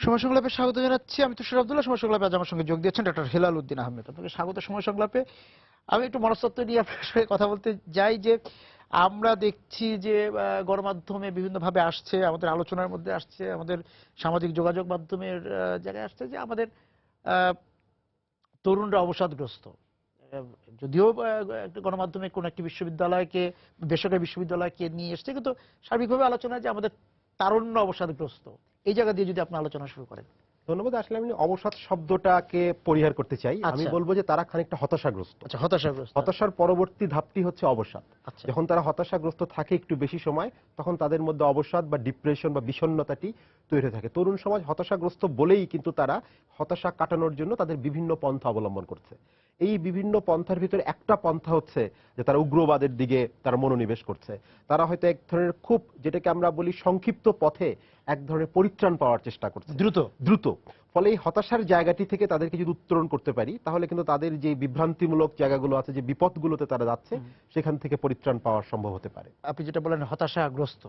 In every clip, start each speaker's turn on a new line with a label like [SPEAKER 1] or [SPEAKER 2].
[SPEAKER 1] সময় সংলাপে স্বাগত জানাচ্ছি। আমি তুষার আব্দুল্লাহ। সময় সংলাপে আজ আমার সঙ্গে যোগ দিয়েছেন ডক্টর হেলাল উদ্দিন আহমেদ। আপনাকে স্বাগত সময় সংলাপে। আমি একটু মনস্তত্ত্ব নিয়ে আপনার সঙ্গে কথা বলতে যাই যে আমরা দেখছি যে গণমাধ্যমে বিভিন্নভাবে আসছে, আমাদের আলোচনার মধ্যে আসছে, আমাদের সামাজিক যোগাযোগ মাধ্যমের জায়গায় আসছে যে আমাদের তরুণরা অবসাদগ্রস্ত। যদিও একটা গণমাধ্যমে কোন একটি বিশ্ববিদ্যালয়কে, বেসরকারি বিশ্ববিদ্যালয়কে নিয়ে এসছে, কিন্তু সার্বিকভাবে আলোচনা যে আমাদের তারুণ্য অবসাদগ্রস্ত, এই জায়গা দিয়ে যদি আপনি আলোচনা শুরু করেন।
[SPEAKER 2] ধন্যবাদ। আসলে আমি অবসাদ শব্দটাকে পরিহার করতে চাই। আমি বলবো যে তারা খানিকটা হতাশাগ্রস্ত।
[SPEAKER 1] আচ্ছা, হতাশাগ্রস্ত।
[SPEAKER 2] হতাশার পরবর্তী ধাপটি হচ্ছে অবসাদ।
[SPEAKER 1] আচ্ছা,
[SPEAKER 2] যখন তারা হতাশাগ্রস্ত থাকে একটু বেশি সময়, তখন তাদের মধ্যে অবসাদ বা ডিপ্রেশন বা বিষণ্ণতাটি তৈরি হয়ে থাকে। তরুণ সমাজ হতাশাগ্রস্ত বলেই কিন্তু তারা হতাশা কাটানোর জন্য তাদের বিভিন্ন পন্থা অবলম্বন করছে। এই বিভিন্ন পন্থার ভিতরে একটা পন্থা হচ্ছে যে তারা উগ্রবাদের দিকে তারা মনোনিবেশ করছে। তারা হয়তো এক ধরনের খুব, যেটাকে আমরা বলি সংক্ষিপ্ত পথে এক ধরনের পরিত্রাণ পাওয়ার চেষ্টা করছে, দ্রুত। ফলে এই হতাশার জায়গাটি থেকে তাদেরকে যদি উত্তরণ করতে পারি, তাহলে কিন্তু তাদের যে বিভ্রান্তিমূলক জায়গাগুলো আছে, যে বিপদগুলোতে তারা যাচ্ছে, সেখান থেকে পরিত্রাণ পাওয়া সম্ভব হতে পারে।
[SPEAKER 1] আপনি যেটা বলেন হতাশাগ্রস্ত,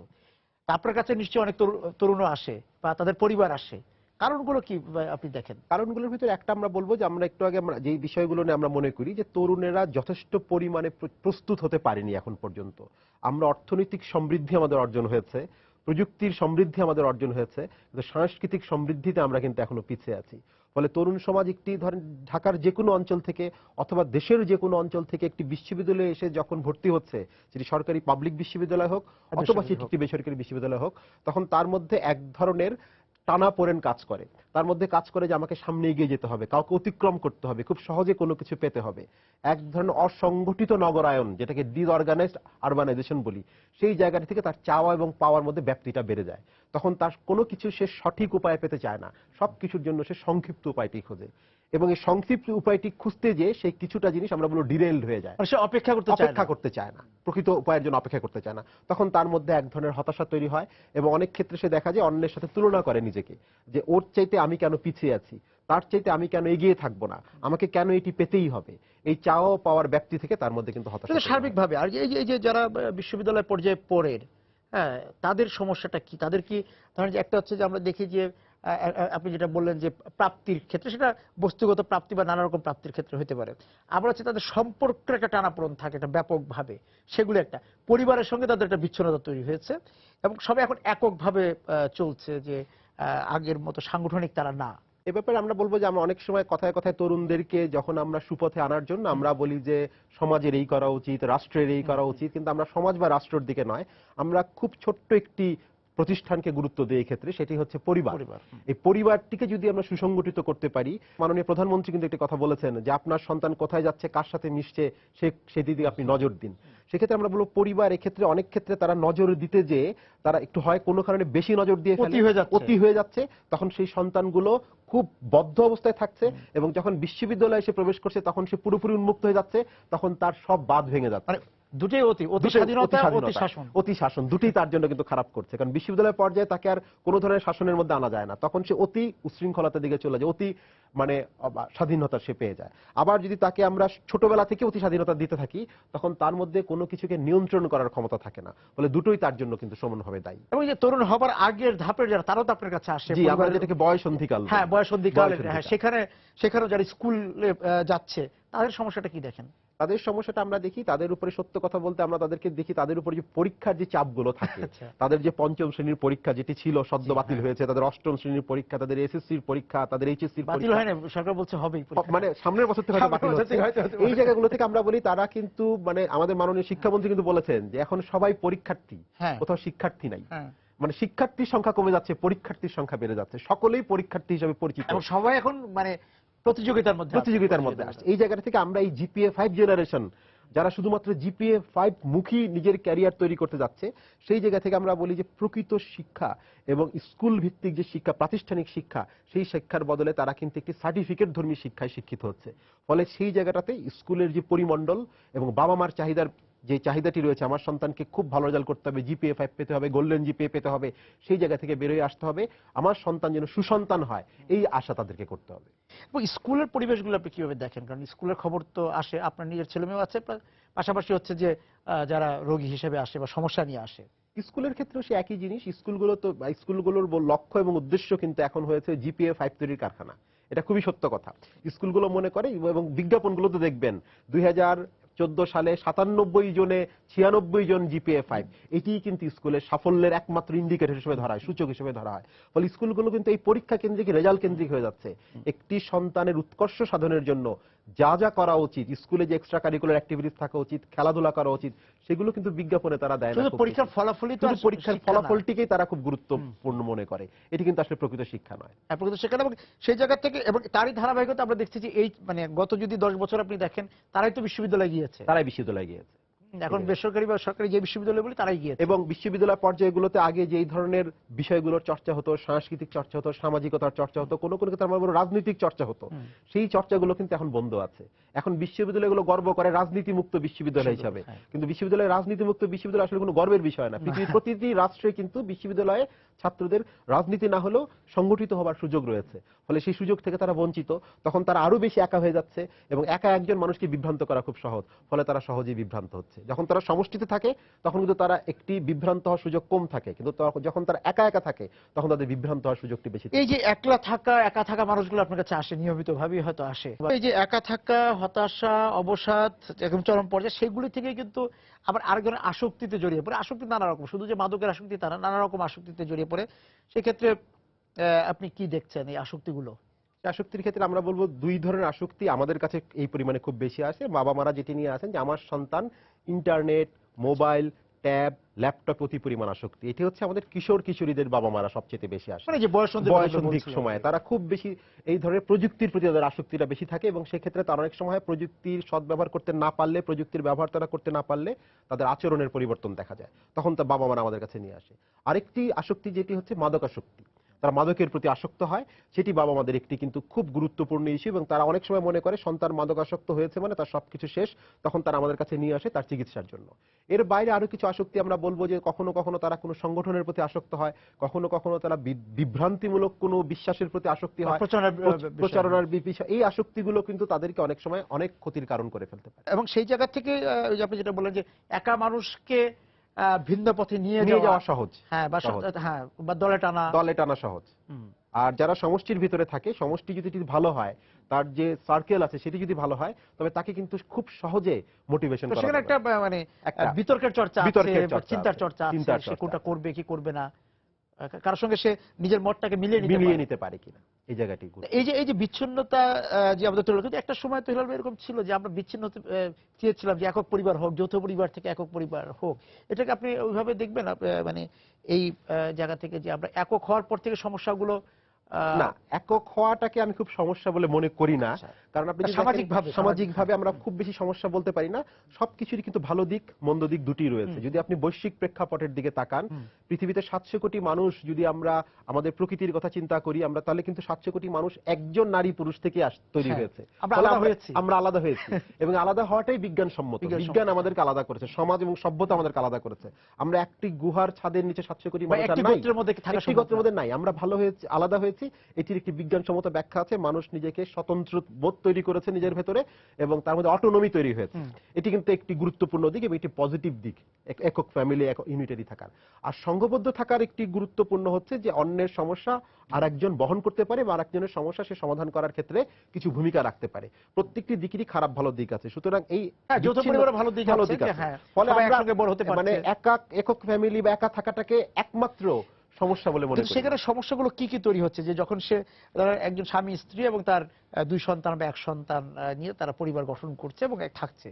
[SPEAKER 1] আপনার কাছে নিশ্চয়ই অনেক তরুণও আসে বা তাদের পরিবার আসে, কারণগুলো কি আপনি দেখেন?
[SPEAKER 2] কারণগুলোর ভিতরে একটা আমরা বলবো যে আমরা একটু আগে আমরা যে বিষয়গুলো নিয়ে আমরা মনে করি যে তরুণেরা যথেষ্ট পরিমাণে প্রস্তুত হতে পারেনি এখন পর্যন্ত। আমরা অর্থনৈতিক সমৃদ্ধি আমাদের অর্জন হয়েছে, প্রযুক্তির সমৃদ্ধি আমাদের অর্জন হয়েছে, কিন্তু সাংস্কৃতিক সমৃদ্ধিতে আমরা কিন্তু এখনো পিছিয়ে আছি। ফলে তরুণ সমাজ একটি ধরেন ঢাকার যে কোনো অঞ্চল থেকে অথবা দেশের যে কোনো অঞ্চল থেকে একটি বিশ্ববিদ্যালয়ে এসে যখন ভর্তি হচ্ছে, সেটি সরকারি পাবলিক বিশ্ববিদ্যালয় হোক অথবা সেটি একটি বেসরকারি বিশ্ববিদ্যালয় হোক, তখন তার মধ্যে এক ধরনের টানাপোড়েন কাজ করে। তার মধ্যে কাজ করে যে আমাকে সামনে এগিয়ে যেতে হবে, কাউকে অতিক্রম করতে হবে, খুব সহজে কোনো কিছু পেতে হবে। এক ধরনের অসংগঠিত নগরায়ন, যেটাকে ডিসঅর্গানাইজড আরবানাইজেশন বলি, সেই জায়গাটি থেকে তার চাওয়া এবং পাওয়ার মধ্যে ব্যাপ্তিটা বেড়ে যায়। তখন তার কোনো কিছু সে সঠিক উপায় পেতে চায় না, সবকিছুর জন্য সে সংক্ষিপ্ত উপায়টি খোঁজে। এবং এই সংক্ষিপ্ত উপায়টি খুঁজতে যে সেই কিছুটা জিনিস আমরা বলবো ডিরেইলড হয়ে যায়,
[SPEAKER 1] সে অপেক্ষা করতে চায় না,
[SPEAKER 2] প্রকৃত উপায়ের জন্য অপেক্ষা করতে চায় না। তখন তার মধ্যে এক ধরনের হতাশা তৈরি হয় এবং অনেক ক্ষেত্রে সে দেখা যায় অন্যের সাথে তুলনা করে নিজেকে, যে ওর চাইতে আমি কেন পিছিয়ে আছি, তার চাইতে আমি কেন এগিয়ে থাকবো না, আমাকে কেন এটি পেতেই হবে। এই চাওয়া পাওয়ার ব্যাপ্তি থেকে তার মধ্যে কিন্তু হতাশা
[SPEAKER 1] সার্বিকভাবে। আর এই যে যারা বিশ্ববিদ্যালয় পর্যায়ে পড়েন, হ্যাঁ, তাদের সমস্যাটা কি? তাদের কি ধরেন যে একটা হচ্ছে যে আমরা দেখি যে আপনি যেটা বললেন যে প্রাপ্তির ক্ষেত্রে, সেটা বস্তুগত প্রাপ্তি বা নানা রকম প্রাপ্তির ক্ষেত্রে হতে পারে। আবার হচ্ছে তাদের সম্পর্কের একটা টানাপোড়েন থাকে, একটা ব্যাপকভাবে। সেগুলো একটা পরিবারের সঙ্গে তাদের একটা বিচ্ছিন্নতা তৈরি হয়েছে এবং সবাই এখন এককভাবে চলছে, যে আগের মতো সাংগঠনিক তারা না।
[SPEAKER 2] এ ব্যাপারে আমরা বলবো যে আমরা অনেক সময় কথায় কথায় তরুণদেরকে যখন আমরা সুপথে আনার জন্য আমরা বলি যে সমাজের এই করা উচিত, রাষ্ট্রের এই করা উচিত, কিন্তু আমরা সমাজ বা রাষ্ট্রের দিকে নয়, আমরা খুব ছোট্ট একটি প্রতিষ্ঠানকে গুরুত্ব দেই এক্ষেত্রে, সেটি হচ্ছে পরিবার। এই পরিবারটিকে যদি আমরা সুসংগঠিত করতে পারি, মাননীয় প্রধানমন্ত্রী কিন্তু একটি কথা বলেছেন যে আপনার সন্তান কোথায় যাচ্ছে, কার সাথে মিশছে, সেদিকে আপনি নজর দিন। সেক্ষেত্রে আমরা বলবো পরিবার এক্ষেত্রে অনেক ক্ষেত্রে তারা নজর দিতে যে তারা একটু হয় কোনো কারণে বেশি নজর দিয়ে ফেলে, অতি হয়ে যাচ্ছে, তখন সেই সন্তানগুলো খুব বদ্ধ অবস্থায় থাকছে এবং যখন বিশ্ববিদ্যালয়ে এসে প্রবেশ করছে তখন সে পুরোপুরি উন্মুক্ত হয়ে যাচ্ছে, তখন তার সব বাঁধ ভেঙে যাচ্ছে।
[SPEAKER 1] দুটোই অতি
[SPEAKER 2] শাসন দুটোই তার জন্য কিন্তু খারাপ করছে, কারণ বিশ্ববিদ্যালয় পর্যায়ে তাকে আর কোনো ধরনের শাসনের মধ্যে আনা যায় না, তখন সে অতি উশৃঙ্খলতার দিকে চলে যায়, অতি মানে স্বাধীনতা সে পেয়ে যায়। আবার যদি তাকে আমরা ছোটবেলা থেকে অতি স্বাধীনতা দিতে থাকি, তখন তার মধ্যে কোনো কিছুকে নিয়ন্ত্রণ করার ক্ষমতা থাকে না, ফলে দুটোই তার জন্য কিন্তু সমানভাবে দায়ী।
[SPEAKER 1] এবং যে তরুণ হবার আগের ধাপের যারা, তারাও তো আপনার কাছে আসে,
[SPEAKER 2] আমরা যেটাকে বয়সন্ধিকাল,
[SPEAKER 1] হ্যাঁ বয়সন্ধিকাল, হ্যাঁ, সেখানেও যারা স্কুলে যাচ্ছে, তাদের সমস্যাটা কি দেখেন?
[SPEAKER 2] তাদের সমস্যাটা আমরা দেখি, তাদের উপরে সত্য কথা বলতে আমরা তাদেরকে দেখি তাদের উপরে যে পরীক্ষার যে চাপগুলো থাকে, তাদের যে পঞ্চম শ্রেণীর পরীক্ষা যেটি ছিল সদ্য বাতিল হয়েছে, তাদের অষ্টম শ্রেণীর পরীক্ষা, তাদের এসএসসির পরীক্ষা, তাদের এইচএসসির
[SPEAKER 1] বাতিল হয় না, সরকার বলছে হবেই,
[SPEAKER 2] মানে সামনের বছর থেকে হয়তো বাতিল হচ্ছে। এই জায়গাগুলো থেকে আমরা বলি তারা কিন্তু মানে আমাদের মাননীয় শিক্ষামন্ত্রী কিন্তু বলেছেন যে এখন সবাই পরীক্ষার্থী, কোথাও শিক্ষার্থী নাই। মানে শিক্ষার্থীর সংখ্যা কমে যাচ্ছে, পরীক্ষার্থীর সংখ্যা বেড়ে যাচ্ছে, সকলেই পরীক্ষার্থী হিসেবে পরিচিত এবং
[SPEAKER 1] সবাই এখন মানে প্রতিযোগিতার মধ্যে
[SPEAKER 2] আসছে। এই জায়গা থেকে আমরা এই জিপিএ 5 জেনারেশন, যারা শুধুমাত্র জিপিএ 5 মুখী নিজের ক্যারিয়ার তৈরি করতে যাচ্ছে, সেই জায়গা থেকে আমরা বলি যে প্রকৃত শিক্ষা এবং স্কুল ভিত্তিক যে শিক্ষা, প্রাতিষ্ঠানিক শিক্ষা, সেই শিক্ষার বদলে তারা কিন্তু একটি সার্টিফিকেট ধর্মী শিক্ষায় শিক্ষিত হচ্ছে। ফলে সেই জায়গাটাতে স্কুলের যে পরিমণ্ডল এবং বাবা মার চাহিদার যে চাহিদাটি রয়েছে, আমার সন্তানকে খুব ভালো রেজাল্ট করতে হবে, জিপিএ 5 পেতে হবে, গোল্ডেন জিপিএ পেতে হবে, সেই জায়গা থেকে বেরোয় আসতে হবে, আমার সন্তান যেন সুসন্তান হয়, এই আশা তাদেরকে করতে হবে।
[SPEAKER 1] এবং স্কুলের পরিবেশগুলো আপনি কিভাবে দেখেন? কারণ স্কুলের খবর তো আসে, আপনার নিজের ছেলেমেয়েও আছে, পাশাপাশি হচ্ছে যে যারা রোগী হিসেবে আসে বা সমস্যা নিয়ে আসে।
[SPEAKER 2] স্কুলের ক্ষেত্রেও সে একই জিনিস। স্কুলগুলোর লক্ষ্য এবং উদ্দেশ্য কিন্তু এখন হয়েছে জিপিএ 5 তৈরির কারখানা। এটা খুবই সত্য কথা। স্কুলগুলো মনে করে, এবং বিজ্ঞাপনগুলো তো দেখবেন 2014 সালে 97 জনে 96 জন জিপিএ 5, এটি কিন্তু স্কুলের সাফল্যের একমাত্র ইন্ডিকেটর হিসেবে ধরা হয়, সূচক হিসেবে ধরা হয়। ফলে স্কুলগুলো কিন্তু এই পরীক্ষা কেন্দ্রিক, রেজাল্ট কেন্দ্রিক হয়ে যাচ্ছে। একটি সন্তানের উৎকর্ষ সাধনের জন্য যা যা করা উচিত, স্কুলে যে এক্সট্রা কারিকুলার অ্যাক্টিভিটিস থাকা উচিত, খেলাধুলা করা উচিত, সেগুলো কিন্তু বিজ্ঞাপনে তারা দেয় না।
[SPEAKER 1] শুধু
[SPEAKER 2] খুব
[SPEAKER 1] পরীক্ষার
[SPEAKER 2] বেশি।
[SPEAKER 1] ফলাফলই তো
[SPEAKER 2] শুধু
[SPEAKER 1] আর
[SPEAKER 2] পরীক্ষার
[SPEAKER 1] শিক্ষা না।
[SPEAKER 2] ফলাফলটিকেই তারা খুব গুরুত্বপূর্ণ মনে করে। এটি কিন্তু আসলে প্রকৃত শিক্ষা নয়।
[SPEAKER 1] প্রকৃত সেখানে, এবং সেই জায়গা থেকে, এবং তারই ধারাবাহিকতা আমরা দেখছি যে এই মানে গত যদি 10 বছর আপনি দেখেন, তারাই তো বিশ্ববিদ্যালয়ে গিয়েছে।
[SPEAKER 2] তারাই বিশ্ববিদ্যালয়ে গিয়েছে।
[SPEAKER 1] এখন বেসরকারি বা সরকারি যে বিশ্ববিদ্যালয় বলি তারাই গিয়েছে।
[SPEAKER 2] এবং বিশ্ববিদ্যালয় পর্যায়গুলোতে আগে যেই ধরনের বিষয়গুলোর চর্চা হতো, সাংস্কৃতিক চর্চা হতো, সামাজিকতার চর্চা হতো, কোনো কোনো ক্ষেত্রে আমরা বলবো রাজনৈতিক চর্চা হতো, সেই চর্চাগুলো কিন্তু এখন বন্ধ আছে। এখন বিশ্ববিদ্যালয়গুলো গর্ব করে রাজনীতি মুক্ত বিশ্ববিদ্যালয় হিসাবে, কিন্তু বিশ্ববিদ্যালয় রাজনীতি মুক্ত বিশ্ববিদ্যালয় আসলে কোনো গর্বের বিষয় না। পৃথিবীর প্রতিটি রাষ্ট্রে কিন্তু বিশ্ববিদ্যালয়ে ছাত্রদের রাজনীতি না হলেও সংগঠিত হবার সুযোগ রয়েছে। ফলে সেই সুযোগ থেকে তারা বঞ্চিত। তখন তারা আরো বেশি একা হয়ে যাচ্ছে, এবং একা একজন মানুষকে বিভ্রান্ত করা খুব সহজ। ফলে তারা সহজেই বিভ্রান্ত হচ্ছে। যখন তারা সমষ্টিতে থাকে তখন কিন্তু তারা একটি বিভ্রান্ত হওয়ার সুযোগ কম থাকে, কিন্তু যখন তারা একা একা থাকে তখন তাদের বিভ্রান্ত হওয়ার সুযোগটি বেশি থাকে।
[SPEAKER 1] এই যে একা থাকা মানুষগুলো আপনার কাছে আসে, নিয়মিত ভাবেই হয়তো আসে, এই যে একা থাকা, হতাশা, অবসাদ, একদম চরম পর্যায়ে, সেগুলি থেকে কিন্তু আবার আরেকজনের আসক্তিতে জড়িয়ে পড়ে। আসক্তি নানা রকম, শুধু যে মাদকের আসক্তি তা না, নানা রকম আসক্তিতে জড়িয়ে পড়ে। সেক্ষেত্রে আপনি কি দেখছেন এই আসক্তিগুলো?
[SPEAKER 2] আসক্তির ক্ষেত্রে আমরা বলবো দুই ধরনের আসক্তি আমাদের কাছে এই পরিমাণে খুব বেশি আসে। বাবা মারা যেটি নিয়ে আসেন যে আমার সন্তান ইন্টারনেট, মোবাইল, ট্যাব, ল্যাপটপ প্রতি পরিমাণ আসক্তি, এটি হচ্ছে আমাদের কিশোর কিশোরীদের বাবা মারা সবচেয়ে বেশি আসে।
[SPEAKER 1] মানে যে
[SPEAKER 2] বয়সন্ধিক সময়ে তারা খুব বেশি এই ধরনের প্রযুক্তির প্রতি তাদের আসক্তিটা বেশি থাকে, এবং সেক্ষেত্রে তারা অনেক সময় প্রযুক্তির সদ্ব্যবহার করতে না পারলে, প্রযুক্তির ব্যবহার তারা করতে না পারলে তাদের আচরণের পরিবর্তন দেখা যায়। তখন তার বাবা মারা আমাদের কাছে নিয়ে আসে। আরেকটি আসক্তি যেটি হচ্ছে মাদকাসক্তি, তারা মাদকের প্রতি আসক্ত হয়, সেটি বাবা মাদের একটি কিন্তু খুব গুরুত্বপূর্ণ ইস্যু, এবং তারা অনেক সময় মনে করে সন্তান মাদকাসক্ত হয়েছে মানে তার সবকিছু শেষ, তখন তারা আমাদের কাছে নিয়ে আসে তার চিকিৎসার জন্য। এর বাইরে আরো কিছু আসক্তি আমরা বলবো যে কখনো কখনো তারা কোনো সংগঠনের প্রতি আসক্ত হয়, কখনো কখনো তারা বিভ্রান্তিমূলক কোনো বিশ্বাসের প্রতি আসক্তি হয়, প্রচারণার বিষয়। এই আসক্তিগুলো কিন্তু তাদেরকে অনেক সময় অনেক ক্ষতির কারণ করে ফেলতে পারে।
[SPEAKER 1] এবং সেই জায়গা থেকে ওই যে আপনি যেটা বললেন যে একা মানুষকে ভিন্ন পথে নিয়ে
[SPEAKER 2] যাওয়া সহজ,
[SPEAKER 1] হ্যাঁ, বা দলে টানা
[SPEAKER 2] সহজ। আর যারা সমষ্টির ভিতরে থাকে, সমষ্টি যদি ভালো হয়, তার যে সার্কেল আছে সেটি যদি ভালো হয়, তবে তাকে কিন্তু খুব সহজে মোটিভেশন করা যায়।
[SPEAKER 1] সেখানে একটা মানে বিতর্কের চর্চা আছে, চিন্তার চর্চা আছে, সে কোনটা করবে কি করবে না, কারোর সঙ্গে সে নিজের মতটাকে মিলিয়ে নিতে পারে কিনা,
[SPEAKER 2] এই জায়গাটি।
[SPEAKER 1] এই যে বিচ্ছিন্নতা যে আমাদের তৈরি হলো, একটা সময় তো এরকম ছিল যে আমরা বিচ্ছিন্ন চেয়েছিলাম যে একক পরিবার হোক, যৌথ পরিবার থেকে একক পরিবার হোক। এটাকে আপনি ওইভাবে দেখবেন মানে এই জায়গা থেকে যে আমরা একক হওয়ার পর থেকে সমস্যাগুলো?
[SPEAKER 2] না, একক হওয়াটাকে আমি খুব সমস্যা বলে মনে করি না। কারণ আপনি সামাজিকভাবে আমরা খুব বেশি সমস্যা বলতে পারি না। সবকিছুরই কিন্তু ভালো দিক মন্দ দিক দুটি রয়েছে। যদি আপনি বৈশ্বিক প্রেক্ষাপটের দিকে তাকান, পৃথিবীতে 700 কোটি মানুষ, যদি আমরা আমাদের প্রকৃতির কথা চিন্তা করি, আমরা তাহলে কিন্তু 700 কোটি মানুষ একজন নারী পুরুষ থেকে তৈরি হয়েছে। আমরা আলাদা হয়েছি, এবং আলাদা হওয়াটাই বিজ্ঞানসম্মত। বিজ্ঞান আমাদেরকে আলাদা করেছে, সমাজ এবং সভ্যতা আমাদেরকে আলাদা করেছে। আমরা একটি গুহার ছাদের নিচে 700 কোটি মানুষ একটি গোত্রের মধ্যে নাই, আমরা ভালো হয়েছে, আলাদা হয়েছে। এটির একটি বিজ্ঞানসম্মত ব্যাখ্যা আছে। মানুষ নিজেকে স্বতন্ত্র বোধ তৈরি করেছে নিজের ভেতরে, এবং তার মধ্যে অটোনমি তৈরি হয়েছে। এটি কিন্তু একটি গুরুত্বপূর্ণ দিক, এবং একটি পজিটিভ দিক একক ফ্যামিলি, ইউনিটারি থাকার। আর সংঘবদ্ধ থাকার একটি গুরুত্বপূর্ণ হচ্ছে যে অন্যের সমস্যা আর একজন বহন করতে পারে, বা আরেকজনের সমস্যা সে সমাধান করার ক্ষেত্রে কিছু ভূমিকা রাখতে পারে। প্রত্যেকটি দিকেরই খারাপ ভালো দিক আছে। সুতরাং এই
[SPEAKER 1] যৌথ পরিবারের ভালো দিক আছে,
[SPEAKER 2] ফলে মানে একক ফ্যামিলি বা একা থাকাটাকে একমাত্র সমস্যা বলে মনে করি।
[SPEAKER 1] সেখানে সমস্যাগুলো কি কি তৈরি হচ্ছে যে যখন সে একজন স্বামী স্ত্রী এবং তার 2 সন্তান বা 1 সন্তান নিয়ে তারা পরিবার গঠন করছে এবং থাকছে,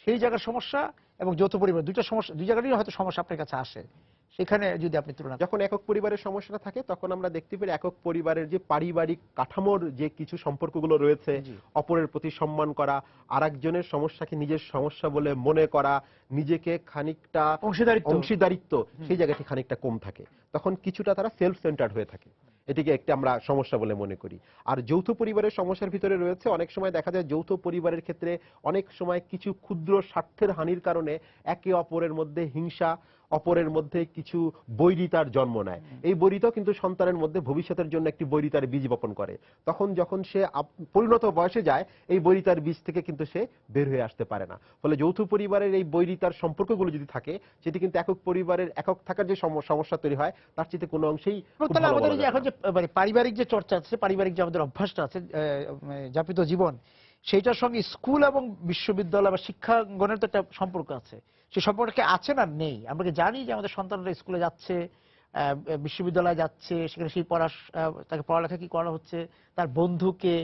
[SPEAKER 1] সেই জায়গার সমস্যা এবং যৌথ পরিবার, দুইটা সমস্যা, দুই জায়গারই হয়তো সমস্যা আপনার কাছে আসে। সেখানে যদি আপনি তুলনা,
[SPEAKER 2] যখন একক পরিবারের সমস্যাটা থাকে তখন আমরা দেখতে পাই একক পরিবারের যে পারিবারিক কাঠামোর যে কিছু সম্পর্কগুলো রয়েছে, অপরের প্রতি সম্মান করা, আরেকজনের সমস্যাকে নিজের সমস্যা বলে মনে করা, নিজেকে খানিকটা অংশীদারিত্ব, সেই জায়গাটি খানিকটা কম থাকে। তখন কিছুটা তারা সেলফ সেন্টার্ড হয়ে থাকে। এটিকে একটি আমরা সমস্যা বলে মনে করি। আর যৌথ পরিবারের সমস্যার ভিতরে রয়েছে, অনেক সময় দেখা যায় যৌথ পরিবারের ক্ষেত্রে অনেক সময় কিছু ক্ষুদ্র স্বার্থের হানির কারণে একে অপরের মধ্যে হিংসা, অপরের মধ্যে কিছু বৈরিতার জন্ম নেয়। এই বৈরিতাও কিন্তু সন্তানের মধ্যে ভবিষ্যতের জন্য একটি বৈরিতার বীজ বপন করে। তখন যখন সে পরিণত বয়সে যায়, এই বৈরিতার বীজ থেকে কিন্তু সে বের হয়ে আসতে পারে না। ফলে যৌথ পরিবারের এই বৈরিতার সম্পর্কগুলো যদি থাকে, সেটি কিন্তু একক পরিবারের একক থাকার যে সমস্যা তৈরি হয়, তার চেয়ে কোনো অংশেই খুব
[SPEAKER 1] তাহলে
[SPEAKER 2] ভালো
[SPEAKER 1] আমাদের
[SPEAKER 2] বলা
[SPEAKER 1] এই যে
[SPEAKER 2] যাবে
[SPEAKER 1] এখন
[SPEAKER 2] না।
[SPEAKER 1] যে মানে পারিবারিক যে চর্চা আছে, পারিবারিক যে আমাদের অভ্যাসটা আছে, যাপিত জীবন, সেইটার সঙ্গে স্কুল এবং বিশ্ববিদ্যালয় বা শিক্ষাঙ্গনের তো একটা সম্পর্ক আছে। সেই সম্পর্কে আছে না নেই? আমরা কি জানি যে আমাদের সন্তানরা স্কুলে যাচ্ছে, বিশ্ববিদ্যালয়ে যাচ্ছে, সেখানে সেই তাকে পড়ালেখা কি করা হচ্ছে, তার বন্ধুকে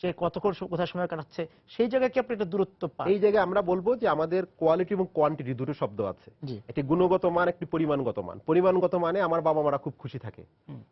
[SPEAKER 1] সে কতক্ষণ কোথায় সময় কাটাচ্ছে, সেই জায়গায় কি আপনি একটা দূরত্ব পান?
[SPEAKER 2] এই জায়গায় আমরা বলবো যে আমাদের কোয়ালিটি এবং কোয়ান্টিটি দুটো শব্দ আছে।
[SPEAKER 1] জি।
[SPEAKER 2] একটি গুণগত মান, একটি পরিমাণগত মান। পরিমাণগত মানে আমার বাবা মারা খুব খুশি থাকে।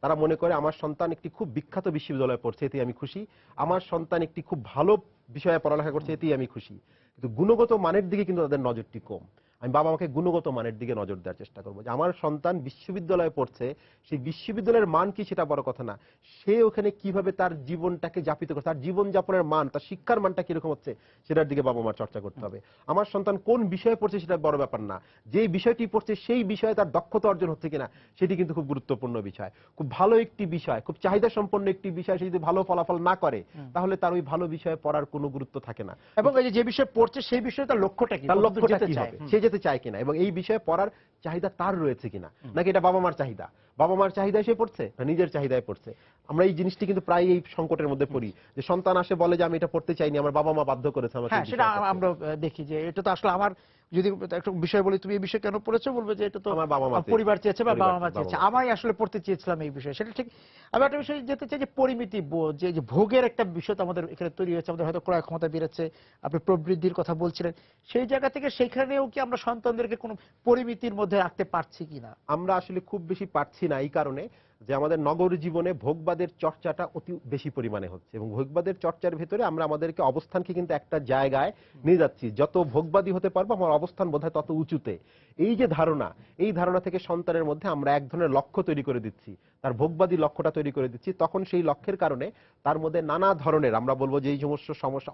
[SPEAKER 2] তারা মনে করে আমার সন্তান একটি খুব বিখ্যাত বিশ্ববিদ্যালয়ে পড়ছে, এতেই আমি খুশি। আমার সন্তান একটি খুব ভালো বিষয়ে পড়ালেখা করছে, এতেই আমি খুশি। কিন্তু গুণগত মানের দিকে কিন্তু তাদের নজরটি কম। আমি বাবা মাকে গুণগত মানের দিকে নজর দেওয়ার চেষ্টা করবো, যে আমার সন্তান বিশ্ববিদ্যালয়ে পড়ছে, সেই বিশ্ববিদ্যালয়ের মান কি সেটা বড় কথা না, সে ওখানে কিভাবে তার জীবনটাকে যাপিত করে, তার জীবন যাপনের মান, তার শিক্ষার মানটা কিরকম হচ্ছে, সেটার দিকে বাবা মার চর্চা করতে হবে। আমার সন্তান কোন বিষয়ে পড়ছে সেটা বড় ব্যাপার না, যে বিষয়টি পড়ছে সেই বিষয়ে তার দক্ষতা অর্জন হচ্ছে কিনা, সেটি কিন্তু খুব গুরুত্বপূর্ণ বিষয়। খুব ভালো একটি বিষয়, খুব চাহিদা সম্পন্ন একটি বিষয়, সে যদি ভালো ফলাফল না করে, তাহলে তার ওই ভালো বিষয়ে পড়ার কোনো গুরুত্ব থাকে না।
[SPEAKER 1] এবং এই যে বিষয়ে পড়ছে সেই বিষয়ে তার লক্ষ্যটা কি,
[SPEAKER 2] তার
[SPEAKER 1] কতদূর
[SPEAKER 2] লক্ষ্যটা
[SPEAKER 1] যেতে
[SPEAKER 2] কি
[SPEAKER 1] চায়?
[SPEAKER 2] হবে, সে যেতে চায় কিনা, এবং এই বিষয়ে পড়ার চাহিদা তার রয়েছে কিনা, নাকি এটা বাবা মার চাহিদা। বাবা মার চাহিদায় সে পড়ছে না নিজের চাহিদায় পড়ছে। আমরা এই জিনিসটি কিন্তু প্রায় এই সংকটের মধ্যে পড়ি, যে সন্তান আসে বলে যে আমি এটা পড়তে চাইনি, আমার বাবা মা বাধ্য করেছে আমাকে।
[SPEAKER 1] হ্যাঁ, সেটা আমরা দেখি যে এটা তো আসলে আমার, যদি একটা বিষয় বলি তুমি এই বিষয়ে কেন পড়েছো, বলবে যে এটা তো
[SPEAKER 2] আমার বাবা মা
[SPEAKER 1] পরিবার চেয়েছে বা বাবা মা চেয়েছে,
[SPEAKER 2] বাবা মা
[SPEAKER 1] আমি আসলে পড়তে চেয়েছিলাম এই বিষয়ে, সেটা ঠিক। আমি একটা বিষয় যেতে চাই যে পরিমিতি বোধ, যে ভোগের একটা বিষয় তো আমাদের এখানে তৈরি হয়েছে, আমাদের হয়তো ক্রয় ক্ষমতা বেড়েছে, আপনি প্রবৃদ্ধির কথা বলছিলেন, সেই জায়গা থেকে সেখানেও কি আমরা সন্তানদেরকে কোনো পরিমিতির মধ্যে রাখতে পারছি কিনা?
[SPEAKER 2] আমরা আসলে খুব বেশি পারছি না, এই কারণে যে আমাদের নগর জীবনে ভোগবাদের চর্চাটা অতি বেশি পরিমাণে হচ্ছে, এবং ভোগবাদের চর্চার ভেতরে আমরা আমাদেরকে অবস্থানকে কিন্তু একটা জায়গায় নিয়ে যাচ্ছি, যত ভোগবাদী হতে পারবো আমার অবস্থান বোধহয় তত উঁচুতে। এই যে ধারণা, এই ধারণা থেকে সন্তানের মধ্যে আমরা এক ধরনের লক্ষ্য তৈরি করে দিচ্ছি, তার ভোগবাদী লক্ষ্যটা তৈরি করে দিচ্ছি। তখন সেই লক্ষ্যের কারণে তার মধ্যে নানা ধরনের, আমরা বলবো যে এই সমস্ত সমস্যা,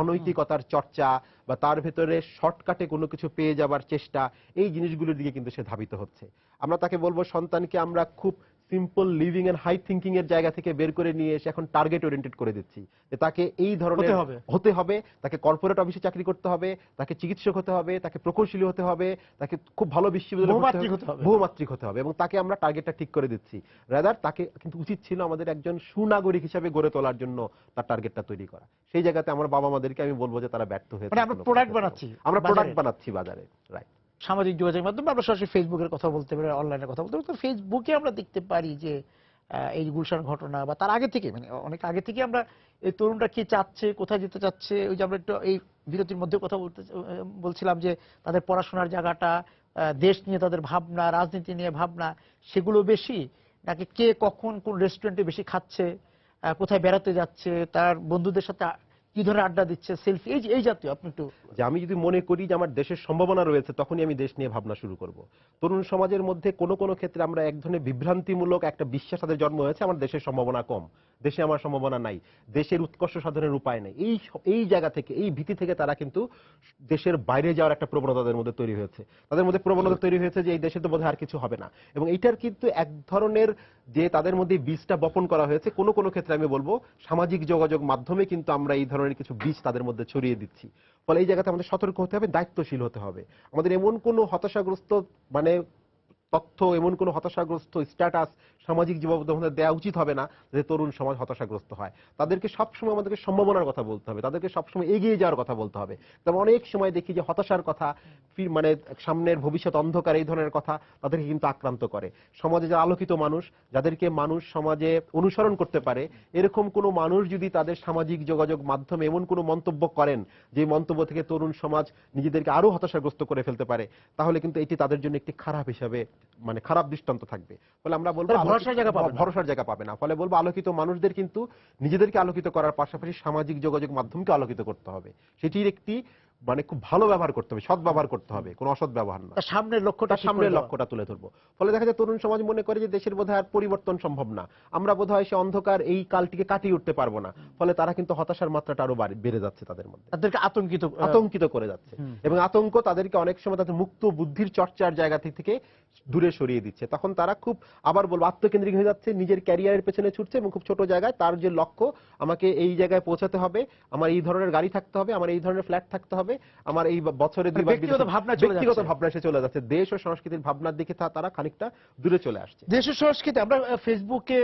[SPEAKER 2] অনৈতিকতার চর্চা, বা তার ভেতরে শর্টকাটে কোনো কিছু পেয়ে যাবার চেষ্টা, এই জিনিসগুলোর দিকে কিন্তু সে ধাবিত হচ্ছে। আমরা তাকে বলবো, সন্তানকে আমরা খুব simple living and high thinking এর জায়গা থেকে বের করে নিয়ে এসে এখন টার্গেট ওরিয়েন্টেড করে দিচ্ছি, যে তাকে এই ধরনের হতে হবে, তাকে কর্পোরেট অফিসে চাকরি করতে হবে, তাকে চিকিৎসক হতে হবে, তাকে প্রকৌশলী হতে হবে, তাকে খুব ভালো বিশ্ববিদ্যালয়ে বহুমাত্রিক হতে হবে, এবং তাকে আমরা টার্গেটটা ঠিক করে দিচ্ছি। রাদার তাকে কিন্তু উচিত ছিল আমাদের একজন সুনাগরিক হিসেবে গড়ে তোলার জন্য তার টার্গেটটা তৈরি করা। সেই জায়গাতে আমার বাবা মাদেরকে আমি বলবো যে তারা ব্যর্থ হয়েছে।
[SPEAKER 1] আমরা প্রোডাক্ট বানাচ্ছি
[SPEAKER 2] বাজারে। রাইট।
[SPEAKER 1] সামাজিক যোগাযোগের মাধ্যমে আমরা সরাসরি ফেসবুকের কথা বলতে পারি, অনলাইনের কথা বলতে পারি। তো ফেসবুকে আমরা দেখতে পারি যে এই গুলশান ঘটনা, বা তার আগে থেকে, মানে অনেক আগে থেকে আমরা এই তরুণরা কি চাচ্ছে, কোথায় যেতে চাচ্ছে, ওই যে আমরা একটু এই বিরতির মধ্যে কথা বলছিলাম যে তাদের পড়াশোনার জায়গাটা, দেশ নিয়ে তাদের ভাবনা, রাজনীতি নিয়ে ভাবনা, সেগুলো বেশি, নাকি কে কখন কোন রেস্টুরেন্টে বেশি খাচ্ছে, কোথায় বেড়াতে যাচ্ছে, তার বন্ধুদের সাথে কি ধরনের আড্ডা দিচ্ছে, সেলফি, এই জাতীয়। আপনি একটু,
[SPEAKER 2] যে আমি যদি মনে করি যে আমার দেশের সম্ভাবনা রয়েছে, তখনই আমি দেশ নিয়ে ভাবনা শুরু করব। তরুণ সমাজের মধ্যে কোনো কোনো ক্ষেত্রে আমরা এক ধরনের বিভ্রান্তিমূলক একটা বিশ্বাস তাদের জন্ম হয়েছে, আমার দেশের সম্ভাবনা কম, দেশে আমার সম্ভাবনা নাই, দেশের উৎকর্ষ সাধনের উপায় নেই। এই জায়গা থেকে, এই ভীতি থেকে তারা কিন্তু দেশের বাইরে যাওয়ার একটা প্রবণতা তাদের মধ্যে তৈরি হয়েছে। তাদের মধ্যে প্রবণতা তৈরি হয়েছে যে এই দেশে তো বোধহয় আর কিছু হবে না, এবং এইটার কিন্তু এক ধরনের যে তাদের মধ্যে বীজটা বপন করা হয়েছে। কোনো কোনো ক্ষেত্রে আমি বলবো সামাজিক যোগাযোগ মাধ্যমে কিন্তু আমরা এই ধরনের কিছু বীজ তাদের মধ্যে ছড়িয়ে দিচ্ছি। ফলে এই জায়গাতে আমাদের সতর্ক হতে হবে, দায়িত্বশীল হতে হবে। আমাদের এমন কোনো হতাশাগ্রস্ত মানে তথ্য, এমন কোনো হতাশাগ্রস্ত স্ট্যাটাস সামাজিক জীবনের দেওয়া উচিত হবে না যে তরুণ সমাজ হতাশাগ্রস্ত হয়। তাদেরকে সবসময় আমাদেরকে সম্ভাবনার কথা বলতে হবে, তাদেরকে সবসময় এগিয়ে যাওয়ার কথা বলতে হবে। তবে অনেক সময় দেখি যে হতাশার কথা, মানে সামনের ভবিষ্যৎ অন্ধকার, এই ধরনের কথা তাদেরকে কিন্তু আক্রান্ত করে। সমাজে যারা আলোকিত মানুষ, যাদেরকে মানুষ সমাজে অনুসরণ করতে পারে, এরকম কোনো মানুষ যদি তাদের সামাজিক যোগাযোগ মাধ্যমে এমন কোনো মন্তব্য করেন যে মন্তব্য থেকে তরুণ সমাজ নিজেদেরকে আরো হতাশাগ্রস্ত করে ফেলতে পারে, তাহলে কিন্তু এটি তাদের জন্য একটি খারাপ হিসাবে, মানে খারাপ দৃষ্টান্ত থাকবে। ফলে আমরা বলবো ভরসার জায়গা পাবে না। ফলে বলবো আলোকিত মানুষদের কিন্তু নিজেদেরকে আলোকিত করার পাশাপাশি সামাজিক যোগাযোগ মাধ্যমকে আলোকিত করতে হবে। সেটির একটি মানে খুব ভালো ব্যবহার করতে হবে, সৎ ব্যবহার করতে হবে, কোনো অসৎ ব্যবহার না।
[SPEAKER 1] তার সামনের লক্ষ্যটা
[SPEAKER 2] তার সামনের লক্ষ্যটা তুলে ধরবো। ফলে দেখা যায় তরুণ সমাজ মনে করে যে দেশের বোধহয় আর পরিবর্তন সম্ভব না, আমরা বোধহয় সে অন্ধকার এই কালটিকে কাটিয়ে উঠতে পারবো না। ফলে তারা কিন্তু হতাশার মাত্রাটা আরো বেড়ে যাচ্ছে তাদের মধ্যে,
[SPEAKER 1] তাদেরকে
[SPEAKER 2] আতঙ্কিত করে যাচ্ছে। এবং আতঙ্ক তাদেরকে অনেক সময় তাদের মুক্ত বুদ্ধির চর্চার জায়গা থেকে দূরে সরিয়ে দিচ্ছে। তখন তারা খুব আবার বলবো আত্মকেন্দ্রিক হয়ে যাচ্ছে, নিজের ক্যারিয়ারের পেছনে ছুটছে এবং খুব ছোট জায়গায় তার যে লক্ষ্য, আমাকে এই জায়গায় পৌঁছাতে হবে, আমার এই ধরনের গাড়ি থাকতে হবে, আমার এই ধরনের ফ্ল্যাট থাকতে হবে, আমার এই বছরে
[SPEAKER 1] ব্যক্তিগত
[SPEAKER 2] ভাবনা এসে চলে যাচ্ছে। দেশ ও সংস্কৃতির ভাবনার দিকে তারা খানিকটা দূরে চলে আসছে।
[SPEAKER 1] দেশ ও সংস্কৃতি আমরা ফেসবুকে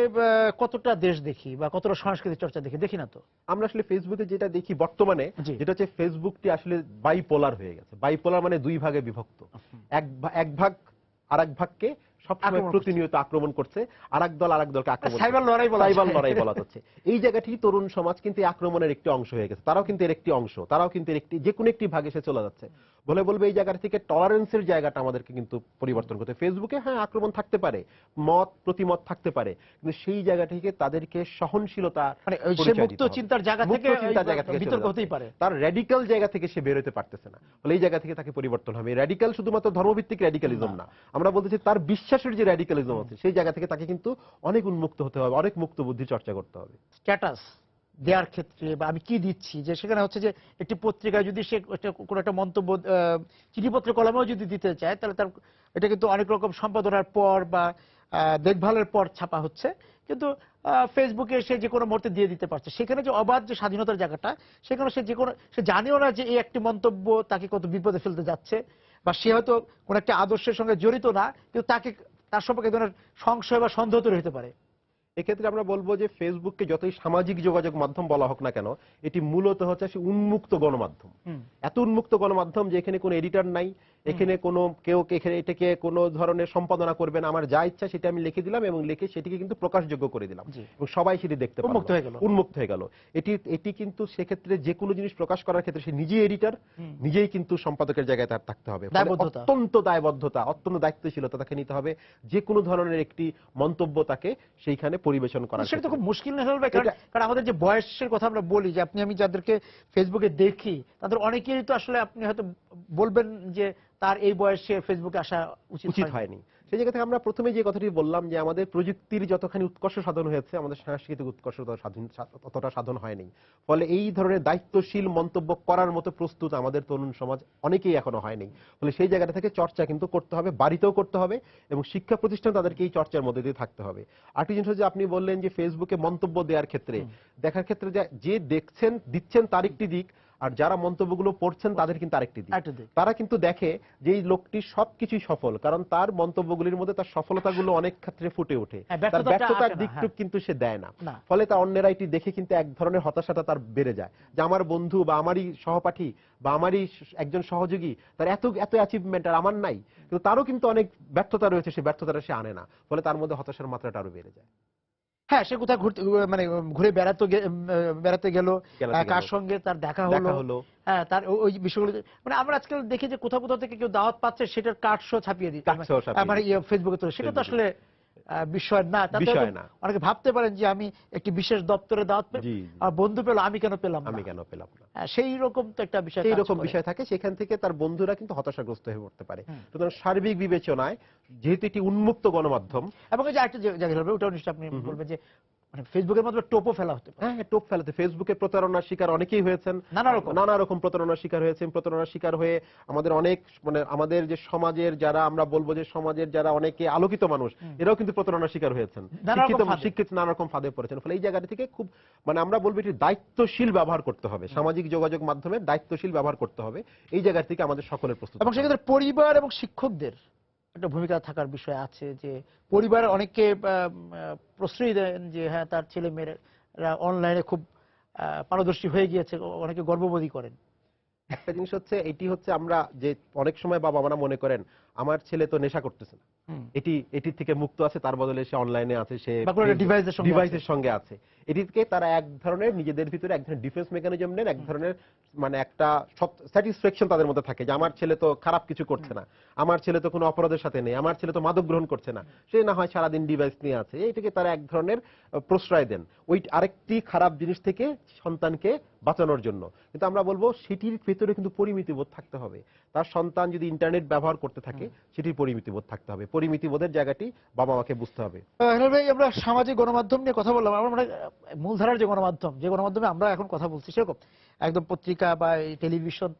[SPEAKER 1] কতটা দেশ দেখি বা কতটা সংস্কৃতির চর্চা দেখি না তো।
[SPEAKER 2] আমরা আসলে ফেসবুকে যেটা দেখি বর্তমানে, যেটা হচ্ছে ফেসবুকটি আসলে বাইপোলার হয়ে গেছে। বাইপোলার মানে দুই ভাগে বিভক্ত। এক ভাগ আরেক ভাগকে সবসময় প্রতিনিয়ত আক্রমণ করছে, আরেক দল আরেক দলকে আক্রমণ,
[SPEAKER 1] সাইবার
[SPEAKER 2] লড়াই বলা হচ্ছে। এই জায়গাটি তরুণ সমাজ কিন্তু আক্রমণের একটি অংশ হয়ে গেছে, তারাও কিন্তু এর একটি অংশ, তারাও কিন্তু এর একটি যে কোনো একটি ভাগে সে চলে যাচ্ছে। বলবে এই জায়গা থেকে টলারেন্সের জায়গাটা আমাদেরকে কিন্তু পরিবর্তন করতে। ফেসবুকে হ্যাঁ আক্রমণ থাকতে পারে, প্রতিমত থাকতে পারে, কিন্তু সেই জায়গা থেকে তাদেরকে সহনশীলতা,
[SPEAKER 1] মানে মুক্ত চিন্তার জায়গা থেকে বিতর্ক হতেই পারে,
[SPEAKER 2] তার র্যাডিক্যাল জায়গা থেকে সে বের হতে পারতেছে না। ফলে এই জায়গা থেকে তাকে পরিবর্তন হবে। র্যাডিক্যাল শুধুমাত্র ধর্মভিত্তিক র্যাডিক্যালিজম না, আমরা বলতেছি তার বিশ্বাসের যে র্যাডিক্যালিজম আছে সেই জায়গা থেকে তাকে কিন্তু অনেক উন্মুক্ত হতে হবে, অনেক মুক্ত বুদ্ধি চর্চা করতে হবে।
[SPEAKER 1] স্ট্যাটাস দেওয়ার ক্ষেত্রে বা আমি কি দিচ্ছি, যে সেখানে হচ্ছে যে একটি পত্রিকায় যদি সে কোনো একটা মন্তব্য চিঠিপত্র কলমেও যদি দিতে চায়, তাহলে তার এটা কিন্তু অনেক রকম সম্পাদনার পর বা দেখভালের পর ছাপা হচ্ছে, কিন্তু ফেসবুকে সে যে কোনো মুহূর্তে দিয়ে দিতে পারছে। সেখানে যে অবাধ যে স্বাধীনতার জায়গাটা, সেখানে সে জানেও না যে এই একটি মন্তব্য তাকে কত বিপদে ফেলতে যাচ্ছে, বা সে হয়তো কোন একটা আদর্শের সঙ্গে জড়িত না, কিন্তু তার সম্পর্কে ধরনের সংশয় বা সন্দেহ তৈরি হতে পারে।
[SPEAKER 2] এক্ষেত্রে আমরা বলবো যে ফেসবুককে যতই সামাজিক যোগাযোগ মাধ্যম বলা হোক না কেন, এটি মূলত হচ্ছে সে উন্মুক্ত গণমাধ্যম। এত উন্মুক্ত গণমাধ্যম যে এখানে কোনো এডিটর নাই, এখানে কোনো কেউ এটাকে কোনো ধরনের সম্পাদনা করবে না, আমার যা ইচ্ছা সেটা আমি লিখে দিলাম এবং লিখে সেটিকে কিন্তু প্রকাশযোগ্য করে দিলাম এবং সবাই সেটি দেখতে পাবে, উন্মুক্ত হয়ে গেল। এটি কিন্তু সেক্ষেত্রে যে কোনো জিনিস প্রকাশ করার ক্ষেত্রে সে নিজেই এডিটর, নিজেই কিন্তু সম্পাদকের জায়গায় তার থাকতে হবে। অত্যন্ত দায়বদ্ধতা, অত্যন্ত দায়িত্বশীলতা তাকে নিতে হবে। যে কোনো ধরনের একটি মন্তব্য তাকে সেইখানে পরিবেশন করা,
[SPEAKER 1] সেটা তো খুব মুশকিল না হবে, কারণ আমাদের যে বয়সের কথা আমরা বলি, যে আমি যাদেরকে ফেসবুকে দেখি তাদের অনেকেরই তো আসলে আপনি হয়তো বলবেন যে তার এই বয়সে ফেসবুকে আসা উচিত
[SPEAKER 2] হয়নি। সেই জায়গা থেকে আমরা প্রথমে যে কথাটি বললাম যে আমাদের প্রযুক্তির যতখানি উৎকর্ষ সাধন হয়েছে, আমাদের সাংস্কৃতিক উৎকর্ষ ততটা সাধন হয়নি। ফলে এই ধরনের দায়িত্বশীল মন্তব্য করার মতো প্রস্তুত আমাদের তরুণ সমাজ অনেকেই এখনো হয়নি। ফলে সেই জায়গাটা থেকে চর্চা কিন্তু করতে হবে, বাড়িতেও করতে হবে এবং শিক্ষা প্রতিষ্ঠান তাদেরকে এই চর্চার মধ্যে দিয়ে থাকতে হবে। আরেকটি জিনিস হচ্ছে আপনি বললেন যে ফেসবুকে মন্তব্য দেওয়ার ক্ষেত্রে, দেখার ক্ষেত্রে যে দিচ্ছেন তার একটি দিক, আর যারা মন্তব্যগুলো পড়ছেন তাদের কিন্তু আরেকটি দিক। তারা কিন্তু দেখে যে এই লোকটি সবকিছুই সফল, কারণ তার মন্তব্যগুলির মধ্যে তার সফলতাগুলো অনেক ক্ষেত্রে ফুটে ওঠে, তার ব্যর্থতার দিকটুকু কিন্তু সে দেয় না। ফলে তার অন্যেরা এটি দেখে কিন্তু এক ধরনের হতাশাটা তার বেড়ে যায়, যে আমার বন্ধু বা আমারই সহপাঠী বা আমারই একজন সহযোগী, তার এত অ্যাচিভমেন্ট আর আমার নাই, কিন্তু তারও কিন্তু অনেক ব্যর্থতা রয়েছে, সেই ব্যর্থতাটা সে আনে না। ফলে তার মধ্যে হতাশার মাত্রাটা আরো বেড়ে যায়।
[SPEAKER 1] হ্যাঁ, সে কোথাও ঘুরে বেড়াতে গেল, কার সঙ্গে তার দেখা হলো, হ্যাঁ, তার ওই বিষয়গুলো মানে আমরা আজকাল দেখি যে কোথাও থেকে কেউ দাওয়াত পাচ্ছে, সেটার কার্ড শো ছাপিয়ে দিচ্ছে মানে ফেসবুকে তো, সেটা তো আসলে বিষয় না। অনেকে ভাবতে পারেন যে আমি একটি বিশেষ দপ্তরে দাওয়াত পেলাম, আর বন্ধু পেল, আমি কেন পেলাম না, সেই রকম তো একটা বিষয়
[SPEAKER 2] থাকে। সেখান থেকে তার বন্ধুরা কিন্তু হতাশাগ্রস্ত হয়ে পড়তে পারে। সুতরাং সার্বিক বিবেচনায় যেহেতু এটি উন্মুক্ত গণমাধ্যম,
[SPEAKER 1] এবং এই যে একটা জায়গা হবে, ওটাও নিশ্চয়ই আপনি বলবেন যে মানে ফেসবুকের মাধ্যমে টোপও ফেলা হতে পারে।
[SPEAKER 2] হ্যাঁ, টোপ ফেলাতে ফেসবুকে প্রতারণার শিকার অনেকেই হয়েছেন, নানা রকম প্রতারণার শিকার হয়েছেন। প্রতারণার শিকার হয়ে আমাদের অনেক আমাদের যে সমাজের যারা, আমরা বলবো যে সমাজের যারা অনেকে আলোকিত মানুষ, এরাও কিন্তু প্রতারণার শিকার হয়েছেন, শিক্ষিত নানা রকম ফাঁদে পড়েছেন। ফলে এই জায়গাটা থেকে খুব আমরা বলবো এটি দায়িত্বশীল ব্যবহার করতে হবে, সামাজিক যোগাযোগ মাধ্যমে দায়িত্বশীল ব্যবহার করতে হবে। এই জায়গা থেকে আমাদের সকলের প্রস্তুতি,
[SPEAKER 1] এবং সেক্ষেত্রে পরিবার এবং শিক্ষকদের একটা ভূমিকা থাকার বিষয় আছে, যে পরিবার অনেকে প্রশ্রয় দেন যে হ্যাঁ তার ছেলে মেয়েরা অনলাইনে খুব পারদর্শী হয়ে গিয়েছে, অনেকে গর্ববোধ করেন।
[SPEAKER 2] একটা জিনিস হচ্ছে এটি হচ্ছে আমরা যে অনেক সময় বাবা মারা মনে করেন আমার ছেলে তো নেশা করতেছে না, এটি থেকে মুক্ত আছে, তার বদলে সে অনলাইনে আছে, সে ডিভাইসের সঙ্গে আছে। এটিকে তারা এক ধরনের নিজেদের ভিতরে এক ধরনের ডিফেন্স মেকানিজম নেন, এক ধরনের একটা স্যাটিসফ্যাকশন তাদের মধ্যে থাকে যে আমার ছেলে তো খারাপ কিছু করছে না, আমার ছেলে তো কোনো অপরাধের সাথে নেই, আমার ছেলে তো মাদক গ্রহণ করছে না, সে না হয় সারাদিন ডিভাইস নিয়ে আছে। এইটাকে তারা এক ধরনের প্রশ্রয় দেন। ওই আরেকটি খারাপ জিনিস থেকে সন্তানকে বাঁচানোর জন্য। কিন্তু আমরা বলবো সেটির ভেতরে কিন্তু পরিমিতিবোধ থাকতে হবে। তার সন্তান যদি ইন্টারনেট ব্যবহার করতে থাকে সেটির পরিমিতিবোধ থাকতে হবে। পরিমিতিবোধের জায়গাটি বাবা মাকে বুঝতে হবে।
[SPEAKER 1] হেলাল ভাই, আমরা সামাজিক গণমাধ্যম নিয়ে কথা বললাম। আমরা মূলধারার যে গণমাধ্যম, যে গণমাধ্যমে আমরা এখন কথা বলছি, সেরকম একদম পত্রিকা বা এই টেলিভিশন,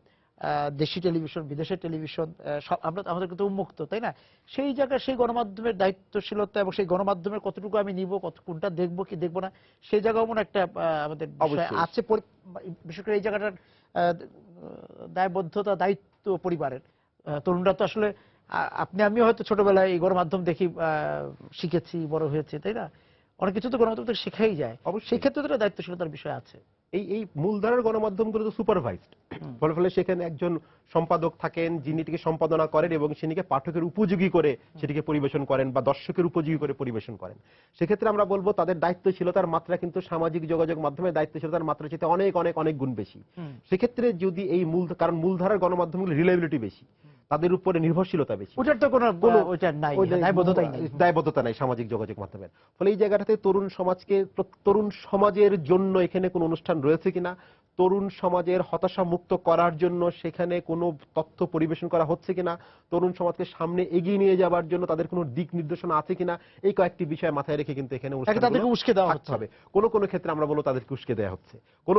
[SPEAKER 1] দেশি টেলিভিশন, বিদেশের টেলিভিশন, সব আমরা আমাদের কিন্তু উন্মুক্ত, তাই না? সেই জায়গায় সেই গণমাধ্যমের দায়িত্বশীলতা এবং সেই গণমাধ্যমের কতটুকু আমি নিব, কোনটা দেখবো কি দেখবো না, সেই জায়গাও মনে একটা আমাদের বিষয়
[SPEAKER 2] অবশ্যই।
[SPEAKER 1] আছে। বিশেষ করে এই জায়গাটার দায়বদ্ধতা, দায়িত্ব পরিবারের। তরুণরা তো আসলে আপনি আমিও হয়তো ছোটবেলায় এই গণমাধ্যম দেখি শিখেছি, বড় হয়েছে, তাই না? অনেক কিছু তো গণমাধ্যম থেকে শেখাই যায়।
[SPEAKER 2] অবশ্যই।
[SPEAKER 1] সেই ক্ষেত্রে তো একটা দায়িত্বশীলতার বিষয় আছে।
[SPEAKER 2] এই মূলধারার গণমাধ্যমগুলো তো সুপারভাইজড, ফলে সেখানে একজন সম্পাদক থাকেন যিনি এটিকে সম্পাদনা করেন এবং সেটিকে পাঠকের উপযোগী করে সেটিকে পরিবেশন করেন বা দর্শকের উপযোগী করে পরিবেশন করেন। সেক্ষেত্রে আমরা বলবো তাদের দায়িত্বশীলতার মাত্রা কিন্তু সামাজিক যোগাযোগ মাধ্যমে দায়িত্বশীলতার মাত্রা চেয়ে অনেক অনেক অনেক গুণ বেশি। সেক্ষেত্রে যদি এই কারণ মূলধারার গণমাধ্যমগুলো রিলায়েবিলিটি বেশি, তাদের উপরে নির্ভরশীলতা বেশি,
[SPEAKER 1] ওটার তো কোনো ওইটা নাই,
[SPEAKER 2] দায়বদ্ধতা নাই সামাজিক যোগাযোগ মাধ্যমের। ফলে এই জায়গাটাতে তরুণ সমাজের জন্য এখানে কোনো অনুষ্ঠান রয়েছে কিনা, তরুণ সমাজের হতাশা মুক্ত করার জন্য সেখানে কোনো তথ্য পরিবেশন করা হচ্ছে কিনা, তরুণ সমাজকে সামনে এগিয়ে নিয়ে যাওয়ার জন্য তাদের কোনো দিক নির্দেশনা আছে কিনা, এই কয়েকটি বিষয় মাথায় রেখে কিন্তু এখানে
[SPEAKER 1] তাদেরকে উস্কে দেওয়া হবে।
[SPEAKER 2] কোনো ক্ষেত্রে আমরা বলবো তাদেরকে উস্কে দেওয়া হচ্ছে,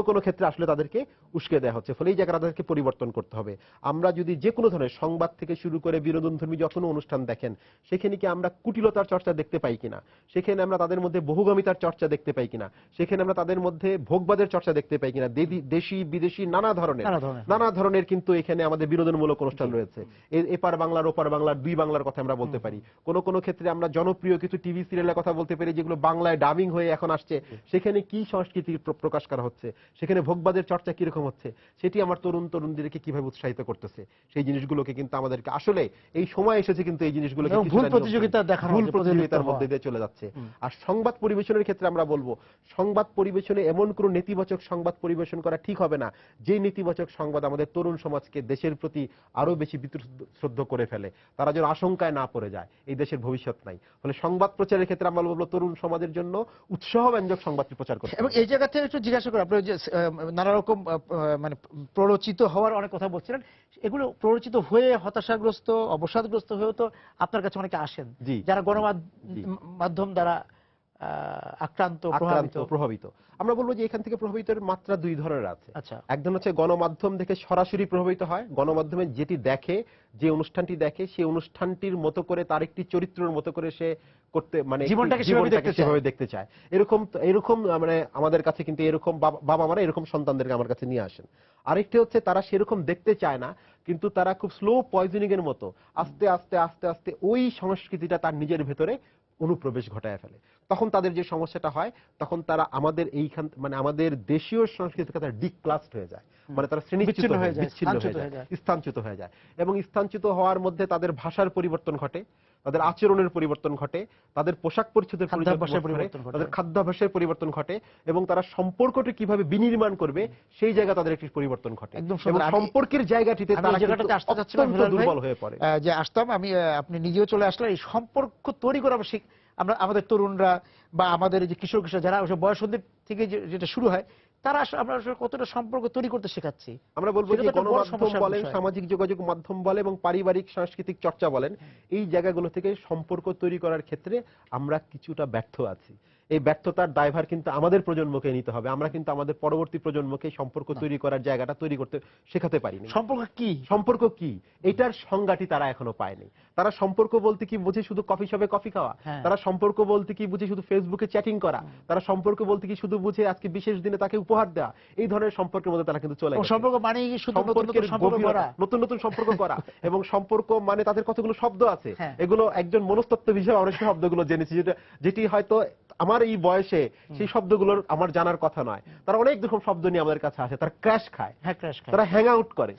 [SPEAKER 2] কোনো ক্ষেত্রে আসলে তাদেরকে উস্কে দেওয়া হচ্ছে। ফলে এই জায়গাটা তাদেরকে পরিবর্তন করতে হবে। আমরা যদি যে কোনো ধরনের সংবাদ থেকে শুরু করে বিনোদনধর্মী যখন অনুষ্ঠান দেখেন, সেখানে কি আমরা কুটিলতার চর্চা দেখতে পাই কিনা, সেখানে আমরা তাদের মধ্যে বহুগামিতার চর্চা দেখতে পাই কিনা, সেখানে আমরা তাদের মধ্যে ভোগবাদের চর্চা দেখতে পাই কিনা, দেশি বিদেশি নানা ধরনের কিন্তু এখানে আমাদের বিনোদনমূলক অনুষ্ঠান রয়েছে। এপার বাংলার ওপার বাংলার, দুই বাংলার কথা আমরা বলতে পারি। কোনো ক্ষেত্রে আমরা জনপ্রিয় কিছু টিভি সিরিয়ালের কথা বলতে পারি যেগুলো বাংলায় ডাবিং হয়ে এখন আসছে। সেখানে কি সংস্কৃতি প্রকাশ করা হচ্ছে, সেখানে ভোগবাদের চর্চা কিরকম হচ্ছে, সেটি আমার তরুণদেরকে কিভাবে উৎসাহিত করতেছে, সেই জিনিসগুলোকে কিন্তু আমাদেরকে আসলে এই সময় এসেছে কিন্তু এই জিনিসগুলোকে
[SPEAKER 1] ভুল প্রতিযোগিতার
[SPEAKER 2] মধ্যে দিয়ে চলে যাচ্ছে। আর সংবাদ পরিবেশনের ক্ষেত্রে আমরা বলবো সংবাদ পরিবেশনে এমন কোন নেতিবাচক সংবাদ পরিবেশন করা ঠিক হবে না যে নেতিবাচক সংবাদ আমাদের তরুণ সমাজকে দেশের প্রতি আরো বেশি বিতৃষ্ণ করে ফেলে, তারা যেন আশঙ্কায় না পড়ে যায় এই দেশের ভবিষ্যৎ নাই। ফলে সংবাদ প্রচারের ক্ষেত্রে আমরা বলবো তরুণ সমাজের জন্য উৎসাহব্যঞ্জক সংবাদ প্রচার করতে হবে।
[SPEAKER 1] এবং এই জায়গা থেকে একটু জিজ্ঞাসা করি, আপনি যে নানা রকম মানে প্ররোচিত হওয়ার অনেক কথা বলছিলেন, এগুলো প্ররোচিত হয়ে হতাশাগ্রস্ত, অবসাদগ্রস্ত হয়েও তো আপনার কাছে অনেকে আসেন যারা গণমাধ্যম দ্বারা আক্রান্ত,
[SPEAKER 2] প্রভাবিত। আমরা বলবো যে এখান থেকে প্রভাবিতের মাত্রা দুই ধরনের আছে।
[SPEAKER 1] আচ্ছা,
[SPEAKER 2] একজন হচ্ছে গণমাধ্যম দেখে সরাসরি প্রভাবিত হয়, গণমাধ্যমে যেটি দেখে, যে অনুষ্ঠানটি দেখে সেই অনুষ্ঠানটির মতো করে তার একটি চরিত্রের মতো করে সে করতে, মানে
[SPEAKER 1] জীবনটাকে
[SPEAKER 2] সেভাবে দেখতে চায়। এরকম মানে আমাদের কাছে কিন্তু এরকম বাবা মারা এরকম সন্তানদেরকে আমার কাছে নিয়ে আসেন। আরেকটি হচ্ছে তারা সেরকম দেখতে চায় না, কিন্তু তারা খুব স্লো পয়জনিং এর মতো আস্তে আস্তে আস্তে আস্তে ওই সংস্কৃতিটা তার নিজের ভেতরে অনুপ্রবেশ ঘটায় ফেলে। তখন তাদের যে সমস্যাটা হয়, তখন তারা আমাদের মানে আমাদের দেশীয় সংস্কৃতি থেকে তারা ডিক্লাসড হয়ে যায়, মানে তারা শ্রেণীচ্যুত হয়ে যায়, স্থানচ্যুত হয়ে যায়। এবং স্থানচ্যুত হওয়ার মধ্যে তাদের ভাষার পরিবর্তন ঘটে, তাদের আচরণের পরিবর্তন ঘটে, তাদের পোশাক পরিচ্ছদের পরিবর্তন ঘটে, তাদের খাদ্যাভ্যাসের পরিবর্তন ঘটে, এবং তারা সম্পর্কটি কিভাবে বিনির্মাণ করবে সেই জায়গা তাদের একটি পরিবর্তন ঘটে। এবং সম্পর্কের জায়গাটিতে তারা অত্যন্ত দুর্বল হয়ে পড়ে।
[SPEAKER 1] যে আসতাম আমি, আপনি নিজেও চলে আসলেন, এই সম্পর্ক তৈরি করা আমরা আমাদের তরুণরা বা আমাদের যে কিশোর যারা বয়সন্ধির থেকে যেটা শুরু হয়, তারা আমরা কতটা সম্পর্ক তৈরি করতে শেখাচ্ছি।
[SPEAKER 2] আমরা বলবো যে গণমাধ্যম বলেন, সামাজিক যোগাযোগ মাধ্যম বলে এবং পারিবারিক সাংস্কৃতিক চর্চা বলেন, এই জায়গাগুলো থেকে সম্পর্ক তৈরি করার ক্ষেত্রে আমরা কিছুটা ব্যর্থ আছি। এই ব্যর্থতার দায়ভার কিন্তু আমাদের প্রজন্মকে নিতে হবে। আমরা কিন্তু আমাদের পরবর্তী প্রজন্মকে সম্পর্ক তৈরি করার জায়গাটা তৈরি করতে শেখাতে পারিনি। সম্পর্ক কি এটার সংজ্ঞাটি তারা এখনো পায়নি। তারা সম্পর্ক বলতে কি বুঝে শুধু কফি শপে কফি খাওয়া, তারা সম্পর্ক বলতে কি বুঝে শুধু ফেসবুকে চ্যাটিং করা, তারা সম্পর্ক বলতে কি শুধু বুঝে আজকে বিশেষ দিনে তাকে উপহার দেওয়া, এই ধরনের সম্পর্কের মধ্যে তারা কিন্তু চলে গেছে।
[SPEAKER 1] সম্পর্ক মানে
[SPEAKER 2] নতুন নতুন সম্পর্ক করা এবং সম্পর্ক মানে তাদের কতগুলো শব্দ আছে, এগুলো একজন মনস্তত্ত্ব বিষয়ে অনেক শব্দগুলো জেনেছি যেটি হয়তো আমার এই বয়সে সেই শব্দগুলোর আমার জানার কথা নয়। তারা অনেক রকম শব্দ নিয়ে আমাদের কাছে আসে। তারা ক্র্যাশ খায়, তারা হ্যাং আউট করে,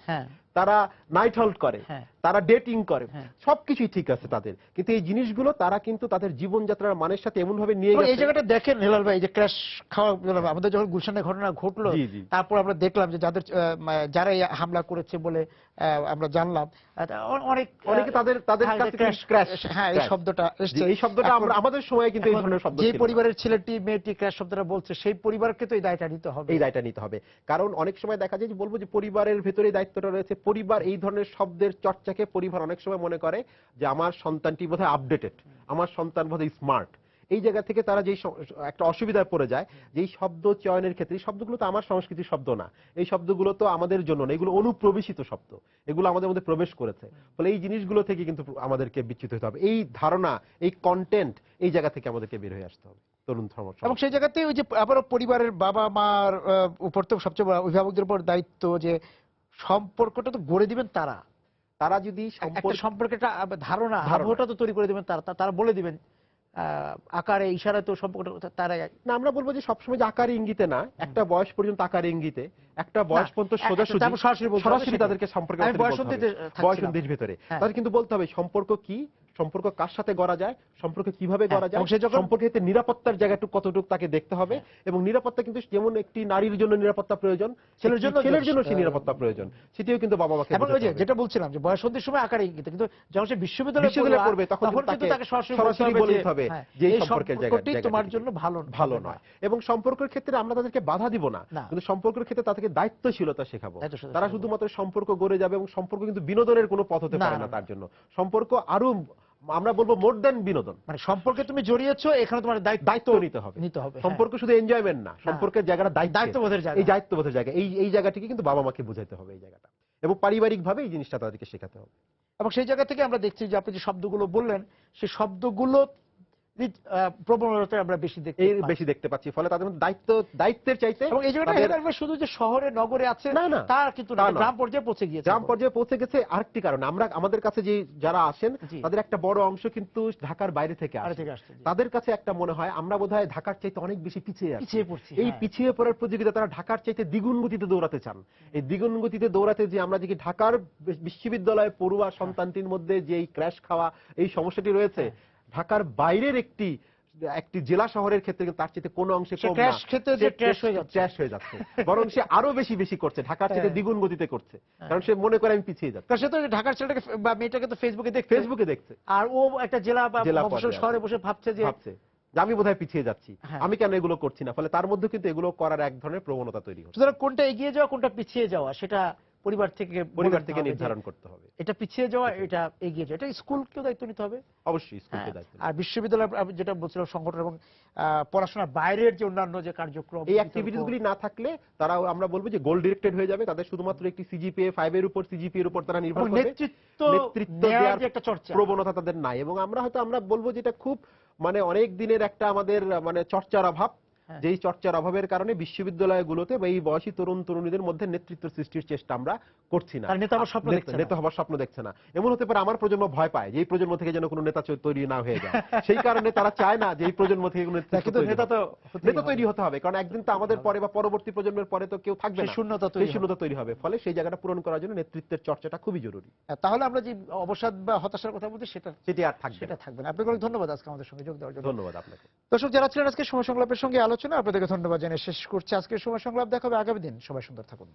[SPEAKER 2] তারা নাইট হল্ট করে, তারা ডেটিং করে,
[SPEAKER 1] হ্যাঁ।
[SPEAKER 2] সবকিছুই ঠিক আছে তাদের, কিন্তু এই জিনিসগুলো তারা কিন্তু তাদের জীবনযাত্রার মানের সাথে এমন ভাবে নিয়ে
[SPEAKER 1] এবং এই
[SPEAKER 2] গেছে।
[SPEAKER 1] জায়গাটা দেখেন হেলাল ভাই, যে ক্র্যাশ খাওয়া আমাদের যখন গুলশানের ঘটনা ঘটলো,
[SPEAKER 2] জি, জি।
[SPEAKER 1] তারপর আমরা দেখলাম যে যারা এই হামলা করেছে বলে আমরা জানলাম,
[SPEAKER 2] অনেকে তাদের
[SPEAKER 1] হ্যাঁ,
[SPEAKER 2] কাছে
[SPEAKER 1] ক্র্যাশ,
[SPEAKER 2] ক্র্যাশ,
[SPEAKER 1] হ্যাঁ এই শব্দটা এসছে।
[SPEAKER 2] এই শব্দটা আমরা আমাদের সময় কিন্তু এই ধরনের শব্দ
[SPEAKER 1] যে
[SPEAKER 2] ছিল না।
[SPEAKER 1] পরিবারের ছেলেটি মেয়েটি ক্র্যাশ শব্দটা বলছে, সেই পরিবারকে তো এই দায়টা নিতে হবে।
[SPEAKER 2] এই দায়টা নিতে হবে, কারণ অনেক সময় দেখা যায় যে বলবো যে পরিবারের ভেতরে দায়িত্বটা রয়েছে। পরিবার এই ধরনের শব্দের চর্চাকে পরিবার অনেক সময় মনে করে যে আমার সন্তানটি বোধহয় আপডেটেড, আমার সন্তান বোধহয় স্মার্ট। এই জায়গা থেকে তারা যেই একটা অসুবিধায় পড়ে যায়, যে এই শব্দ চয়নের ক্ষেত্রে, এই শব্দগুলো তো আমার সংস্কৃতির শব্দ না, এই শব্দগুলো তো আমাদের জন্য না, এগুলো অনুপ্রবেশিত শব্দ, এগুলো আমাদের মধ্যে প্রবেশ করেছে। ফলে এই জিনিসগুলো থেকে কিন্তু আমাদেরকে বিচ্যুত হতে হবে। এই ধারণা, এই কন্টেন্ট, এই জায়গা থেকে আমাদেরকে বের হয়ে আসতে হবে তরুণ সমাজ।
[SPEAKER 1] এবং সেই জায়গাতে ওই যে আবারও পরিবারের বাবা মার উপর তো সবচেয়ে বড়, অভিভাবকদের উপর দায়িত্ব যে সম্পর্কটা তো গড়ে দিবেন তারা।
[SPEAKER 2] তারা যদি
[SPEAKER 1] একটা সম্পর্কের একটা ধারণা আবহটা তো তৈরি করে দিবেন তারা, তারা বলে দিবেন আকারে ইশারায় তো সম্পর্কটা তারা।
[SPEAKER 2] না, আমরা বলবো যে সবসময় যে আকারে ইঙ্গিতে না, একটা বয়স পর্যন্ত আকারে ইঙ্গিতে, একটা বয়স পর্যন্ত সরাসরি তাদেরকে সম্পর্কে বয়সন্ধির ভেতরে তাদের কিন্তু বলতে হবে সম্পর্ক কি, সম্পর্ক কার সাথে গড়া যায়, সম্পর্ক কিভাবে গড়া যায়, সম্পর্কের নিরাপত্তার জায়গাটুকু কতটুকু তাকে দেখতে হবে। এবং নিরাপত্তা কিন্তু যেমন একটি নারীর জন্য নিরাপত্তা প্রয়োজন, ছেলের জন্য সেই নিরাপত্তা প্রয়োজন, সেটিও কিন্তু বাবা মাকে
[SPEAKER 1] এবং ওই যে যেটা বলছিলাম যে বয়সন্ধির সময় আকারে ইঙ্গিতে, কিন্তু যখন সে বিশ্ববিদ্যালয়ে পড়বে তখন কিন্তু তাকে সরাসরি বলে দিতে হবে যে এই সম্পর্কের জায়গাটি তোমার জন্য ভালো নয়।
[SPEAKER 2] এবং সম্পর্কের ক্ষেত্রে আমরা তাদেরকে বাধা দিব না, কিন্তু সম্পর্কের ক্ষেত্রে তাদেরকে দায়িত্বশীলতা শেখাবো। তারা শুধুমাত্র সম্পর্ক গড়ে যাবে, এবং সম্পর্ক কিন্তু বিনোদনের কোনো পথ হতে পারে না তার জন্য। সম্পর্ক আরো আমরা বলবো মোর দ্যান বিনোদন,
[SPEAKER 1] মানে সম্পর্কে তুমি জড়িয়েছো, এখানে তোমার দায়িত্ব নিতে হবে।
[SPEAKER 2] সম্পর্ক শুধু এনজয়মেন্ট না, সম্পর্কের জায়গাটা দায়িত্ববোধের জায়গা, এই দায়িত্ববোধের জায়গা, এই জায়গাটিকে কিন্তু বাবা মাকে বুঝাইতে হবে এই জায়গাটা, এবং পারিবারিকভাবে এই জিনিসটা তাদেরকে শেখাতে হবে।
[SPEAKER 1] এবং সেই জায়গা থেকে আমরা দেখছি যে আপনি যে শব্দগুলো বললেন, সেই শব্দগুলো প্রবণতা আমরা বেশি দেখতে পাচ্ছি।
[SPEAKER 2] ফলে তাদের মধ্যে দায়িত্বের চাইতে,
[SPEAKER 1] এবং এই জায়গাটা শুধু যে শহরে নগরে আছে না, তার কিন্তু গ্রাম পর্যায়ে পৌঁছে গিয়েছে।
[SPEAKER 2] গ্রাম পর্যায়ে পৌঁছে গেছে আরেকটি কারণ, আমরা আমাদের কাছে যে যারা আসেন তাদের একটা বড় অংশ কিন্তু ঢাকার বাইরে থেকে আসে। তাদের কাছে একটা মনে হয় আমরা বোধহয় ঢাকার চাইতে অনেক বেশি পিছিয়ে পড়ছি। এই পিছিয়ে পড়ার প্রতিযোগিতা তারা ঢাকার চাইতে দ্বিগুণ গতিতে দৌড়াতে চান। এই দ্বিগুণ গতিতে দৌড়াতে যে আমরা দেখি ঢাকার বিশ্ববিদ্যালয় পড়ুয়া সন্তানটির মধ্যে যে এই ক্র্যাশ খাওয়া এই সমস্যাটি রয়েছে, ঢাকার বাইরের একটি জেলা শহরের ক্ষেত্রে তার চাইতে কোনো অংশে কম না, ক্র্যাশ হয়ে যাচ্ছে, বরং সে আরো বেশি করছে, ঢাকার চাইতে দ্বিগুণ গতিতে করছে, কারণ সে মনে করে আমি পিছিয়ে যাচ্ছি।
[SPEAKER 1] সে তো ঢাকার ছেলেটাকে বা মেয়েটাকে তো ফেসবুকে দেখছে, আর ও একটা জেলা বা শহরে বসে ভাবছে যে
[SPEAKER 2] আমি বোধহয় পিছিয়ে যাচ্ছি, আমি কেন এগুলো করছি না। ফলে তার মধ্যে কিন্তু এগুলো করার এক ধরনের প্রবণতা তৈরি হচ্ছে।
[SPEAKER 1] সুতরাং কোনটা এগিয়ে যাওয়া কোনটা পিছিয়ে যাওয়া সেটা পরিবার থেকে
[SPEAKER 2] নির্ধারণ করতে হবে।
[SPEAKER 1] এটা পিছিয়ে যাওয়া, এটা এগিয়ে যাওয়া, এটা স্কুলকেও দায়িত্ব নিতে হবে।
[SPEAKER 2] অবশ্যই স্কুলকে দায়িত্ব।
[SPEAKER 1] আর বিশ্ববিদ্যালয় যেটা বলছিলাম সংগঠন এবং পড়াশোনার বাইরের যে অন্যান্য যে কার্যক্রম,
[SPEAKER 2] এই অ্যাক্টিভিটিসগুলি না থাকলে তারা, আমরা বলবো যে গোল ডিরেক্টেড হয়ে যাবে, তাদের শুধুমাত্র একটি সিজিপিএ 5 এর উপর, সিজিপিএ এর উপর তারা নির্ভর করবে, নেতৃত্ব দেওয়ার যে একটা চর্চা প্রবণতা তাদের নাই। এবং আমরা বলবো যে এটা খুব মানে অনেক দিনের একটা আমাদের মানে চর্চার অভাব, যেই চর্চার অভাবের কারণে বিশ্ববিদ্যালয়গুলোতে বা এই বয়সী তরুণ তরুণীদের মধ্যে নেতৃত্ব সৃষ্টির চেষ্টা আমরা করছি না, নেতা হওয়ার স্বপ্ন দেখছে না। এমন হতে পারে আমার প্রজন্ম ভয় পায় যে এই প্রজন্ম থেকে যেন কোনো নেতা তৈরি না হয়ে যায়, সেই কারণে তারা চায় না যে এই প্রজন্ম থেকে কোনো নেতা তৈরি হতে হবে, কারণ একদিন তো আমাদের পরে বা পরবর্তী প্রজন্মের পরে তো কেউ থাকবে না, শূন্যতা তৈরি হবে। ফলে সেই জায়গাটা পূরণ করার জন্য নেতৃত্বের চর্চাটা খুবই জরুরি।
[SPEAKER 1] তাহলে আমরা যে অবসাদ বা হতাশার কথা বলছি সেটি আর থাকবে না। আপনাকে অনেক ধন্যবাদ আজকে আমাদের সঙ্গে যোগ দেওয়ার জন্য।
[SPEAKER 2] ধন্যবাদ আপনাকে।
[SPEAKER 1] দর্শক যারা ছিলেন আজকে সময় সংলাপের সঙ্গে আলোচনা, আপনাদেরকে ধন্যবাদ জানিয়ে শেষ করছি আজকের সময় সংলাপ। দেখা হবে আগামী দিন। সবাই সুন্দর থাকুন।